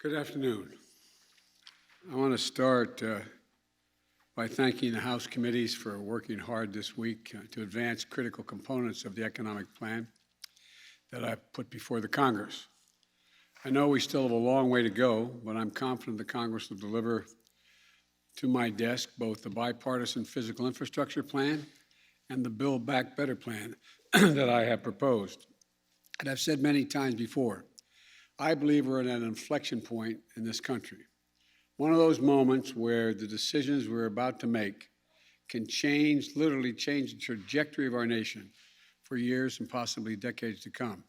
Good afternoon. I want to start by thanking the House committees for working hard this week to advance critical components of the economic plan that I put before the Congress. I know we still have a long way to go, but I'm confident the Congress will deliver to my desk both the bipartisan physical infrastructure plan and the Build Back Better plan that I have proposed. And I've said many times before, I believe we're at an inflection point in this country. One of those moments where the decisions we're about to make can literally change the trajectory of our nation for years and possibly decades to come.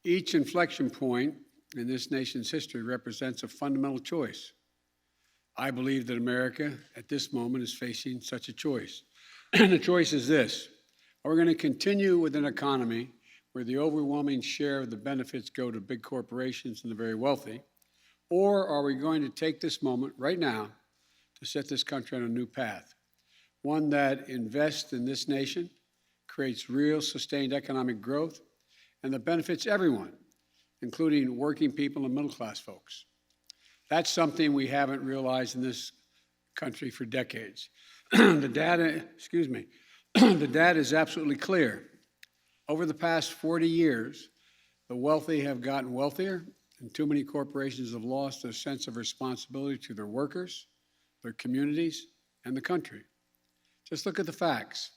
Each inflection point in this nation's history represents a fundamental choice. I believe that America at this moment is facing such a choice. And the choice is this: are we going to continue with an economy where the overwhelming share of the benefits go to big corporations and the very wealthy? Or are we going to take this moment right now to set this country on a new path, one that invests in this nation, creates real sustained economic growth, and that benefits everyone, including working people and middle-class folks? That's something we haven't realized in this country for decades. The data is absolutely clear. Over the past 40 years, the wealthy have gotten wealthier, and too many corporations have lost their sense of responsibility to their workers, their communities, and the country. Just look at the facts.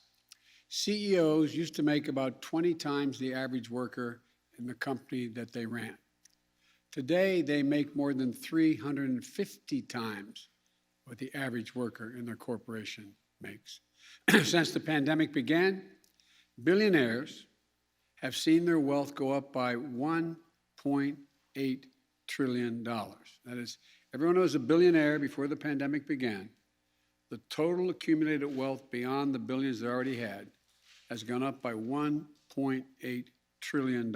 CEOs used to make about 20 times the average worker in the company that they ran. Today, they make more than 350 times what the average worker in their corporation makes. Since the pandemic began, billionaires have seen their wealth go up by $1.8 trillion. That is, everyone was a billionaire before the pandemic began. The total accumulated wealth beyond the billions they already had has gone up by $1.8 trillion.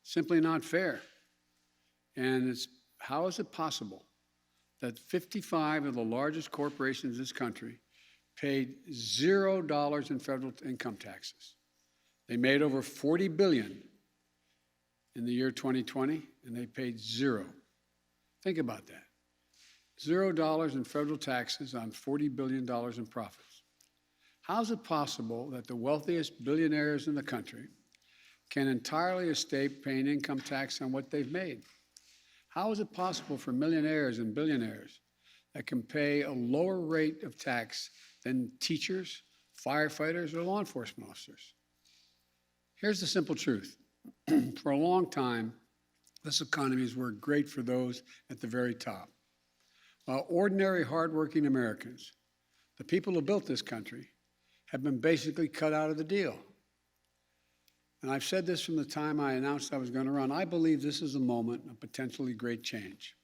Simply not fair. And how is it possible that 55 of the largest corporations in this country paid $0 in federal income taxes? They made over $40 billion in the year 2020, and they paid zero. Think about that. $0 in federal taxes on $40 billion in profits. How is it possible that the wealthiest billionaires in the country can entirely escape paying income tax on what they've made? How is it possible for millionaires and billionaires that can pay a lower rate of tax than teachers, firefighters, or law enforcement officers? Here's the simple truth. For a long time, this economy has worked great for those at the very top, while ordinary, hardworking Americans, the people who built this country, have been basically cut out of the deal. And I've said this from the time I announced I was going to run. I believe this is a moment of potentially great change.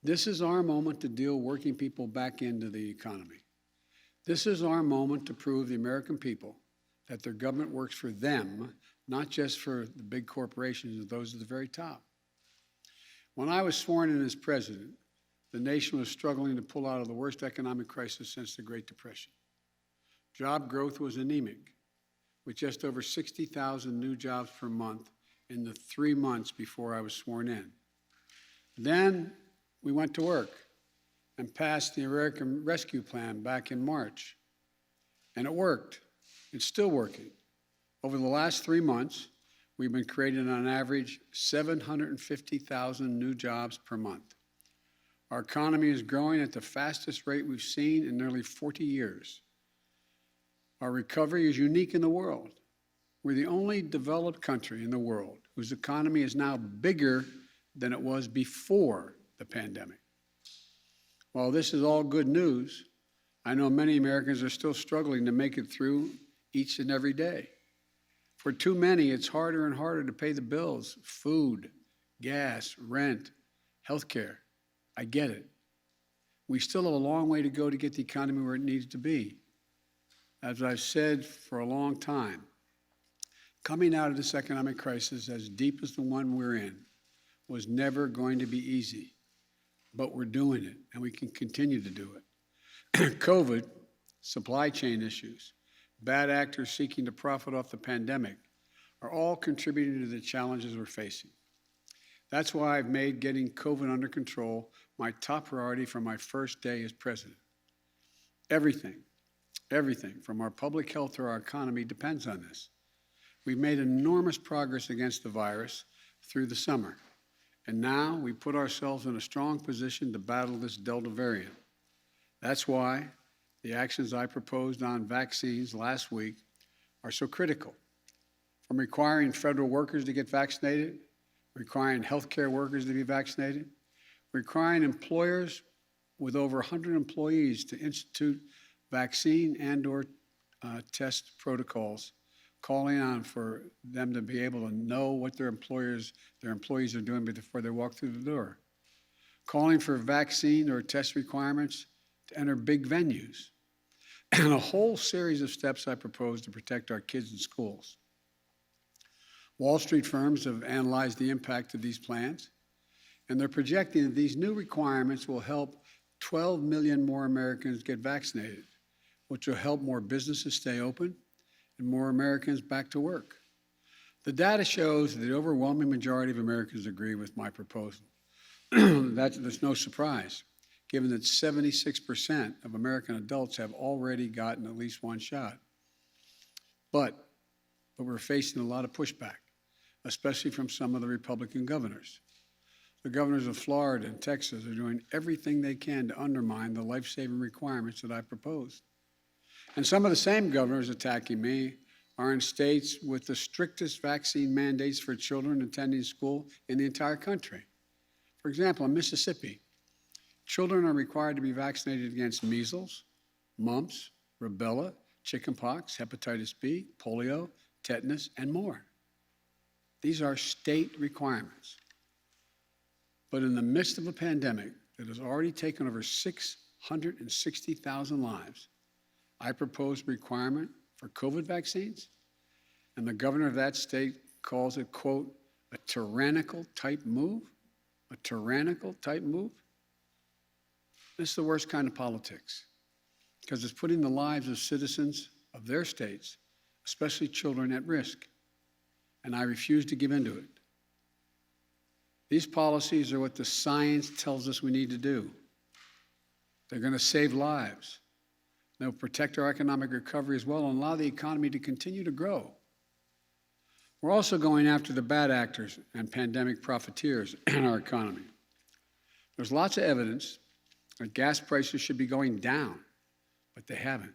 This is our moment to deal working people back into the economy. This is our moment to prove the American people that their government works for them, not just for the big corporations and those at the very top. When I was sworn in as president, the nation was struggling to pull out of the worst economic crisis since the Great Depression. Job growth was anemic, with just over 60,000 new jobs per month in the 3 months before I was sworn in. Then we went to work and passed the American Rescue Plan back in March. And it worked. It's still working. Over the last 3 months, we've been creating on average 750,000 new jobs per month. Our economy is growing at the fastest rate we've seen in nearly 40 years. Our recovery is unique in the world. We're the only developed country in the world whose economy is now bigger than it was before the pandemic. While this is all good news, I know many Americans are still struggling to make it through each and every day. For too many, it's harder and harder to pay the bills: food, gas, rent, health care. I get it. We still have a long way to go to get the economy where it needs to be. As I've said for a long time, coming out of this economic crisis as deep as the one we're in was never going to be easy, but we're doing it, and we can continue to do it. COVID, supply chain issues, bad actors seeking to profit off the pandemic are all contributing to the challenges we're facing. That's why I've made getting COVID under control my top priority from my first day as president. Everything from our public health to our economy depends on this. We've made enormous progress against the virus through the summer, and now we put ourselves in a strong position to battle this Delta variant. That's why the actions I proposed on vaccines last week are so critical. From requiring federal workers to get vaccinated, requiring healthcare workers to be vaccinated, requiring employers with over 100 employees to institute vaccine and/or test protocols, calling on for them to be able to know what their employees are doing before they walk through the door, calling for vaccine or test requirements to enter big venues, and a whole series of steps I propose to protect our kids in schools. Wall Street firms have analyzed the impact of these plans, and they're projecting that these new requirements will help 12 million more Americans get vaccinated, which will help more businesses stay open and more Americans back to work. The data shows that the overwhelming majority of Americans agree with my proposal. There's no surprise, given that 76% of American adults have already gotten at least one shot. But we're facing a lot of pushback, especially from some of the Republican governors. The governors of Florida and Texas are doing everything they can to undermine the life-saving requirements that I proposed. And some of the same governors attacking me are in states with the strictest vaccine mandates for children attending school in the entire country. For example, in Mississippi, children are required to be vaccinated against measles, mumps, rubella, chickenpox, hepatitis B, polio, tetanus, and more. These are state requirements. But in the midst of a pandemic that has already taken over 660,000 lives, I propose a requirement for COVID vaccines, and the governor of that state calls it, quote, a tyrannical type move? A tyrannical type move? This is the worst kind of politics, because it's putting the lives of citizens of their states, especially children, at risk, and I refuse to give in to it. These policies are what the science tells us we need to do. They're going to save lives. They'll protect our economic recovery as well and allow the economy to continue to grow. We're also going after the bad actors and pandemic profiteers in our economy. There's lots of evidence that gas prices should be going down, but they haven't.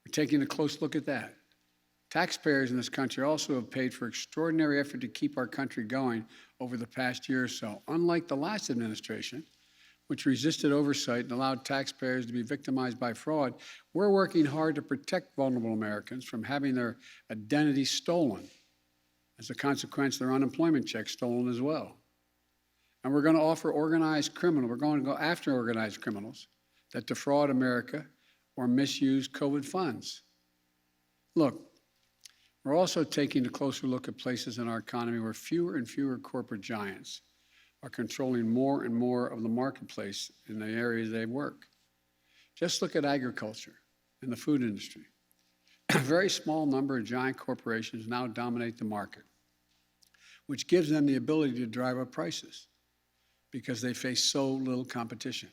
We're taking a close look at that. Taxpayers in this country also have paid for extraordinary effort to keep our country going over the past year or so. Unlike the last administration, which resisted oversight and allowed taxpayers to be victimized by fraud, we're working hard to protect vulnerable Americans from having their identity stolen. As a consequence, their unemployment checks stolen as well. And we're going to offer we're going to go after organized criminals that defraud America or misuse COVID funds. Look, we're also taking a closer look at places in our economy where fewer and fewer corporate giants are controlling more and more of the marketplace in the areas they work. Just look at agriculture and the food industry. A very small number of giant corporations now dominate the market, which gives them the ability to drive up prices because they face so little competition.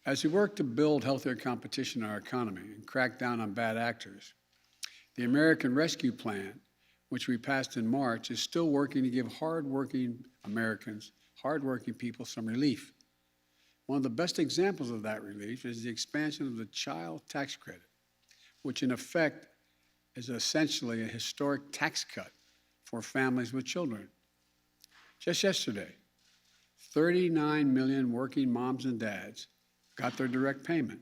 As we work to build healthier competition in our economy and crack down on bad actors, the American Rescue Plan, which we passed in March, is still working to give hardworking Americans, hardworking people, some relief. One of the best examples of that relief is the expansion of the child tax credit, which in effect is essentially a historic tax cut for families with children. Just yesterday, 39 million working moms and dads got their direct payment.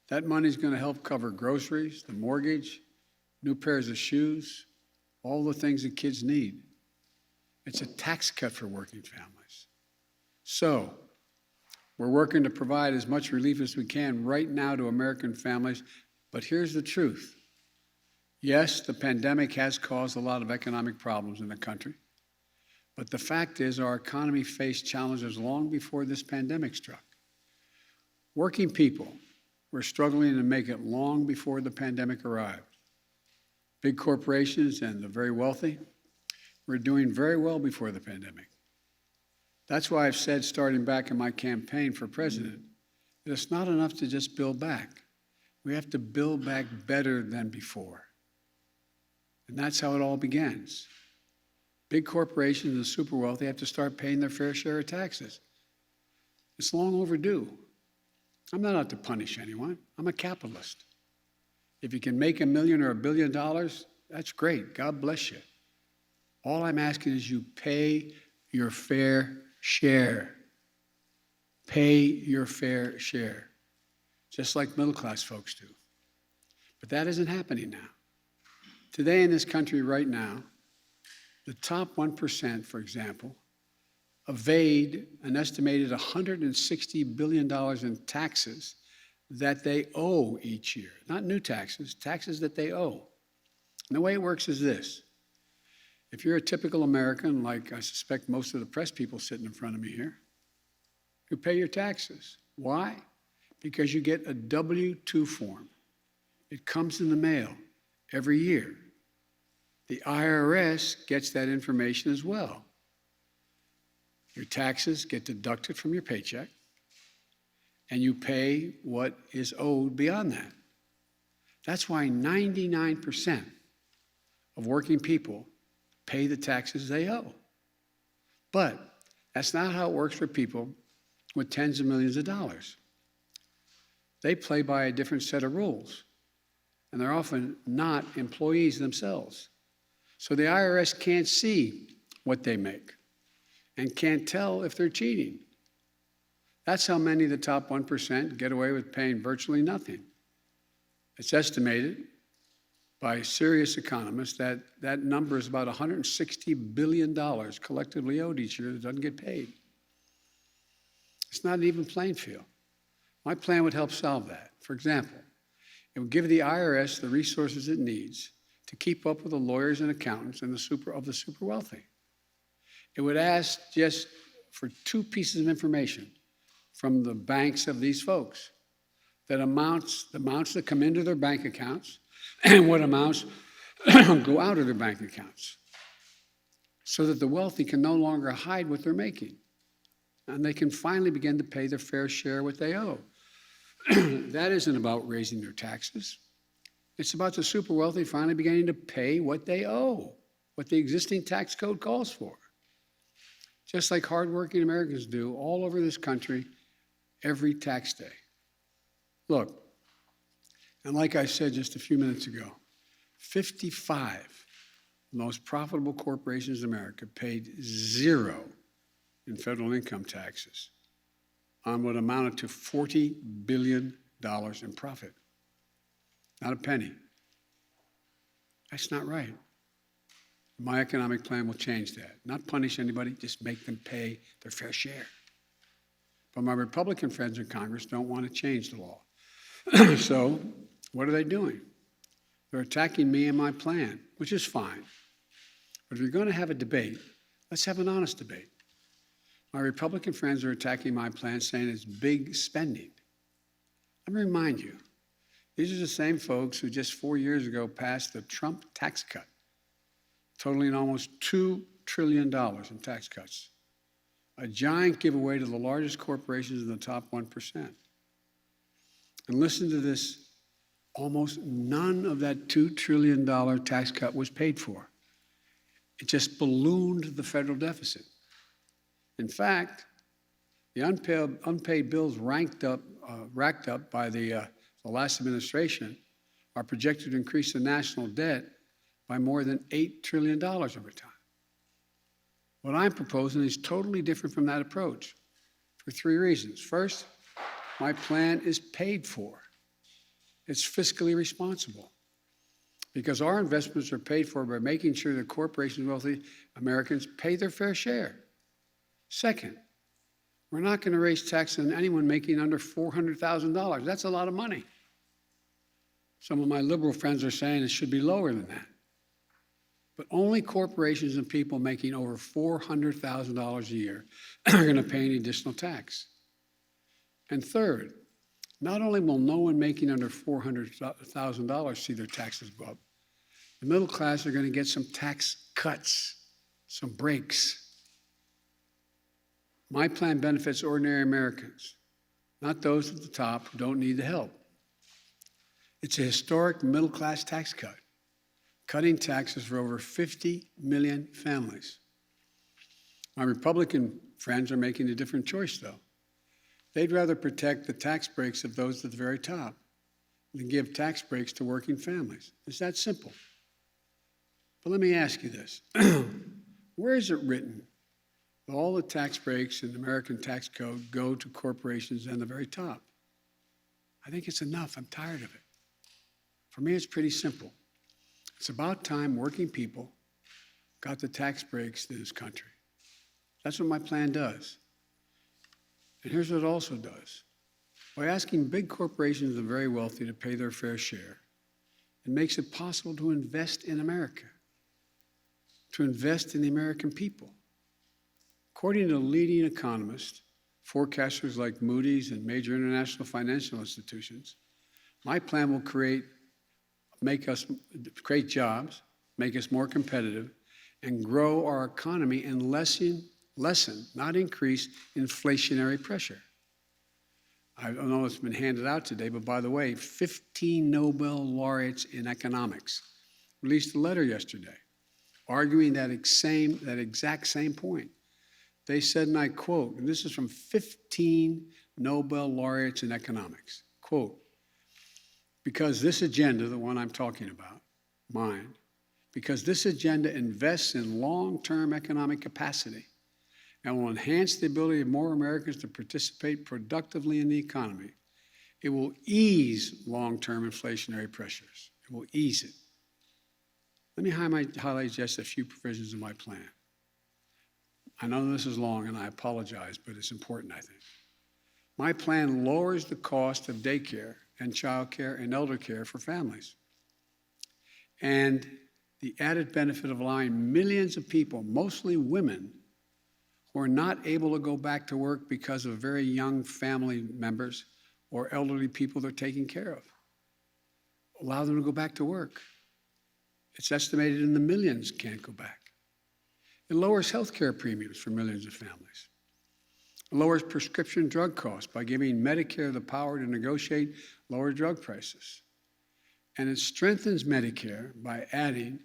That money is going to help cover groceries, the mortgage, new pairs of shoes, all the things that kids need. It's a tax cut for working families. So, we're working to provide as much relief as we can right now to American families, but here's the truth. Yes, the pandemic has caused a lot of economic problems in the country, but the fact is our economy faced challenges long before this pandemic struck. Working people were struggling to make it long before the pandemic arrived. Big corporations and the very wealthy were doing very well before the pandemic. That's why I've said, starting back in my campaign for president, that it's not enough to just build back. We have to build back better than before. And that's how it all begins. Big corporations and the super wealthy have to start paying their fair share of taxes. It's long overdue. I'm not out to punish anyone. I'm a capitalist. If you can make $1 million or $1 billion, that's great. God bless you. All I'm asking is you pay your fair share. Pay your fair share, just like middle-class folks do. But that isn't happening now. Today in this country right now, the top 1%, for example, evade an estimated $160 billion in taxes that they owe each year. Not new taxes, taxes that they owe. And the way it works is this. If you're a typical American, like I suspect most of the press people sitting in front of me here, you pay your taxes. Why? Because you get a W-2 form. It comes in the mail every year. The IRS gets that information as well. Your taxes get deducted from your paycheck, and you pay what is owed beyond that. That's why 99% of working people pay the taxes they owe. But that's not how it works for people with tens of millions of dollars. They play by a different set of rules, and they're often not employees themselves. So the IRS can't see what they make and can't tell if they're cheating. That's how many of the top 1% get away with paying virtually nothing. It's estimated by serious economists that that number is about $160 billion collectively owed each year that doesn't get paid. It's not an even playing field. My plan would help solve that. For example, it would give the IRS the resources it needs to keep up with the lawyers and accountants and the super wealthy. It would ask just for 2 pieces of information from the banks of these folks, the amounts that come into their bank accounts and what amounts go out of their bank accounts, so that the wealthy can no longer hide what they're making, and they can finally begin to pay their fair share of what they owe. That isn't about raising their taxes. It's about the super wealthy finally beginning to pay what they owe, what the existing tax code calls for. Just like hardworking Americans do all over this country every tax day. Look, and like I said just a few minutes ago, 55 of the most profitable corporations in America paid 0 in federal income taxes on what amounted to $40 billion in profit. Not a penny. That's not right. My economic plan will change that. Not punish anybody, just make them pay their fair share. But my Republican friends in Congress don't want to change the law. So what are they doing? They're attacking me and my plan, which is fine. But if you're going to have a debate, let's have an honest debate. My Republican friends are attacking my plan, saying it's big spending. Let me remind you, these are the same folks who just 4 years ago passed the Trump tax cut, totaling almost $2 trillion in tax cuts, a giant giveaway to the largest corporations in the top 1%. And listen to this, almost none of that $2 trillion tax cut was paid for. It just ballooned the federal deficit. In fact, the unpaid bills racked up by the last administration are projected to increase the national debt by more than $8 trillion over time. What I'm proposing is totally different from that approach for 3 reasons. First, my plan is paid for. It's fiscally responsible because our investments are paid for by making sure that corporations and wealthy Americans pay their fair share. Second, we're not going to raise taxes on anyone making under $400,000. That's a lot of money. Some of my liberal friends are saying it should be lower than that. But only corporations and people making over $400,000 a year are going to pay any additional tax. And third, not only will no one making under $400,000 see their taxes go up, the middle class are going to get some tax cuts. some breaks. My plan benefits ordinary Americans, not those at the top who don't need the help. It's a historic middle-class tax cut, cutting taxes for over 50 million families. My Republican friends are making a different choice, though. They'd rather protect the tax breaks of those at the very top than give tax breaks to working families. It's that simple. But let me ask you this. Where is it written that all the tax breaks in the American tax code go to corporations and the very top? I think it's enough. I'm tired of it. For me, it's pretty simple. It's about time working people got the tax breaks in this country. That's what my plan does. And here's what it also does. By asking big corporations and the very wealthy to pay their fair share, it makes it possible to invest in America, to invest in the American people. According to leading economists, forecasters like Moody's and major international financial institutions, my plan will create jobs, make us more competitive, and grow our economy and lessen, not increase, inflationary pressure. I don't know if it's been handed out today, but by the way, 15 Nobel laureates in economics released a letter yesterday arguing that exact same point. They said, and I quote, and this is from 15 Nobel laureates in economics, quote, because this agenda, the one I'm talking about, mine, because this agenda invests in long-term economic capacity and will enhance the ability of more Americans to participate productively in the economy, it will ease long-term inflationary pressures. It will ease it. Let me highlight just a few provisions of my plan. I know this is long, and I apologize, but it's important, I think. My plan lowers the cost of daycare and childcare and elder care for families. And the added benefit of allowing millions of people, mostly women, who are not able to go back to work because of very young family members or elderly people they're taking care of. Allow them to go back to work. It's estimated in the millions can't go back. It lowers health care premiums for millions of families. It lowers prescription drug costs by giving Medicare the power to negotiate lower drug prices. And it strengthens Medicare by adding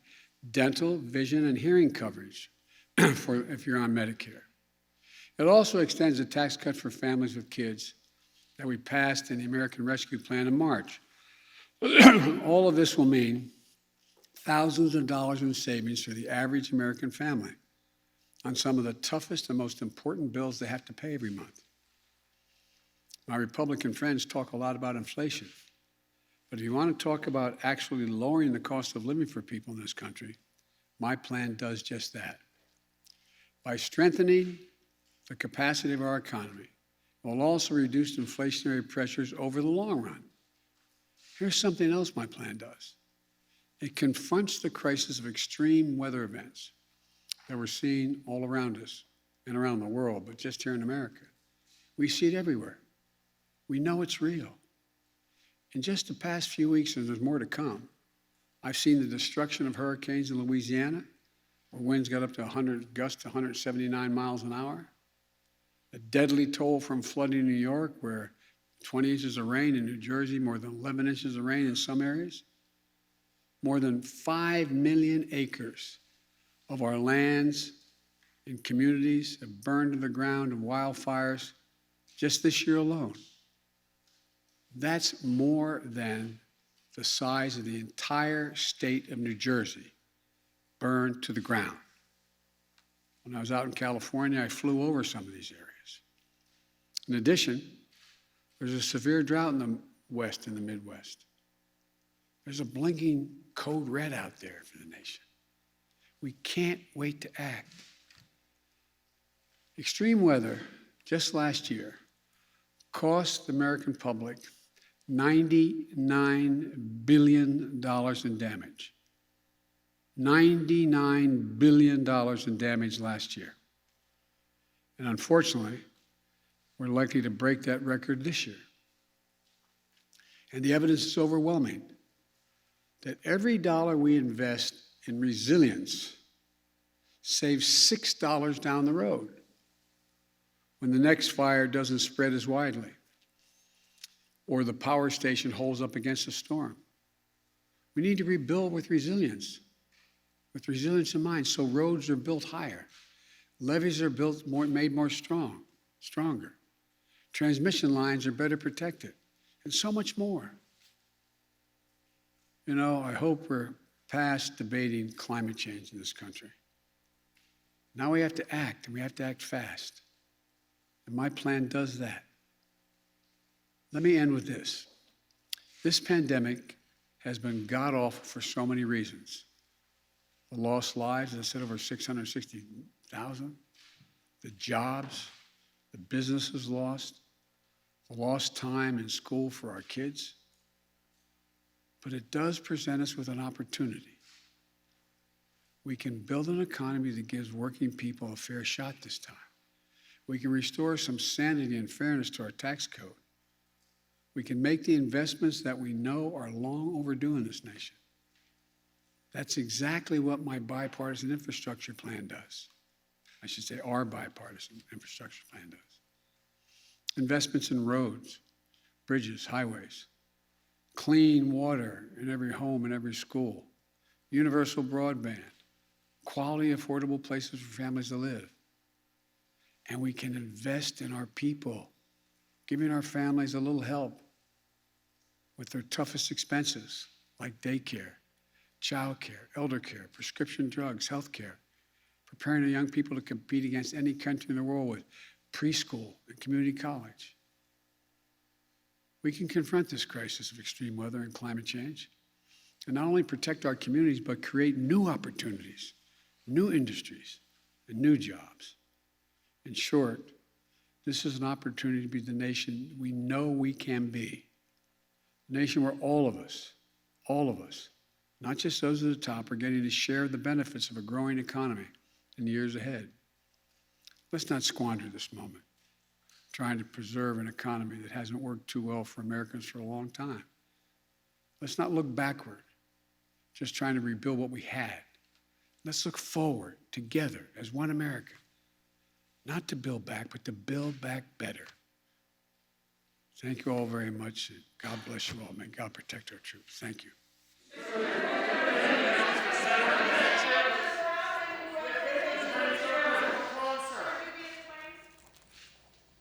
dental, vision, and hearing coverage if you're on Medicare. It also extends a tax cut for families with kids that we passed in the American Rescue Plan in March. All of this will mean thousands of dollars in savings for the average American family on some of the toughest and most important bills they have to pay every month. My Republican friends talk a lot about inflation, but if you want to talk about actually lowering the cost of living for people in this country, my plan does just that. By strengthening the capacity of our economy, it will also reduce inflationary pressures over the long run. Here's something else my plan does. It confronts the crisis of extreme weather events that we're seeing all around us and around the world, but just here in America. We see it everywhere. We know it's real. In just the past few weeks, and there's more to come, I've seen the destruction of hurricanes in Louisiana, where winds got up to gusts to 179 miles an hour. A deadly toll from flooding in New York, where 20 inches of rain, in New Jersey, more than 11 inches of rain in some areas. More than 5 million acres of our lands and communities have burned to the ground in wildfires just this year alone. That's more than the size of the entire state of New Jersey burned to the ground. When I was out in California, I flew over some of these areas. In addition, there's a severe drought in the West and the Midwest. There's a blinking code red out there for the nation. We can't wait to act. Extreme weather, just last year, cost the American public $99 billion in damage. $99 billion in damage last year. And unfortunately, we're likely to break that record this year. And the evidence is overwhelming that every dollar we invest in resilience saves $6 down the road when the next fire doesn't spread as widely or the power station holds up against a storm. We need to rebuild with resilience in mind, so roads are built higher, levees are made more stronger, transmission lines are better protected, and so much more. You know, I hope we're past debating climate change in this country. Now we have to act, and we have to act fast. And my plan does that. Let me end with this. This pandemic has been god-awful for so many reasons. The lost lives, as I said, over 660,000. The jobs, the businesses lost, the lost time in school for our kids. But it does present us with an opportunity. We can build an economy that gives working people a fair shot this time. We can restore some sanity and fairness to our tax code. We can make the investments that we know are long overdue in this nation. That's exactly what my bipartisan infrastructure plan does. I should say our bipartisan infrastructure plan does. Investments in roads, bridges, highways, clean water in every home and every school, universal broadband, quality, affordable places for families to live. And we can invest in our people, giving our families a little help with their toughest expenses, like daycare, childcare, elder care, prescription drugs, health care, preparing our young people to compete against any country in the world with preschool and community college. We can confront this crisis of extreme weather and climate change and not only protect our communities, but create new opportunities, new industries, and new jobs. In short, this is an opportunity to be the nation we know we can be. A nation where all of us, not just those at the top, are getting to share the benefits of a growing economy in the years ahead. Let's not squander this moment trying to preserve an economy that hasn't worked too well for Americans for a long time. Let's not look backward, just trying to rebuild what we had. Let's look forward together as one America, not to build back, but to build back better. Thank you all very much. God bless you all. May God protect our troops. Thank you.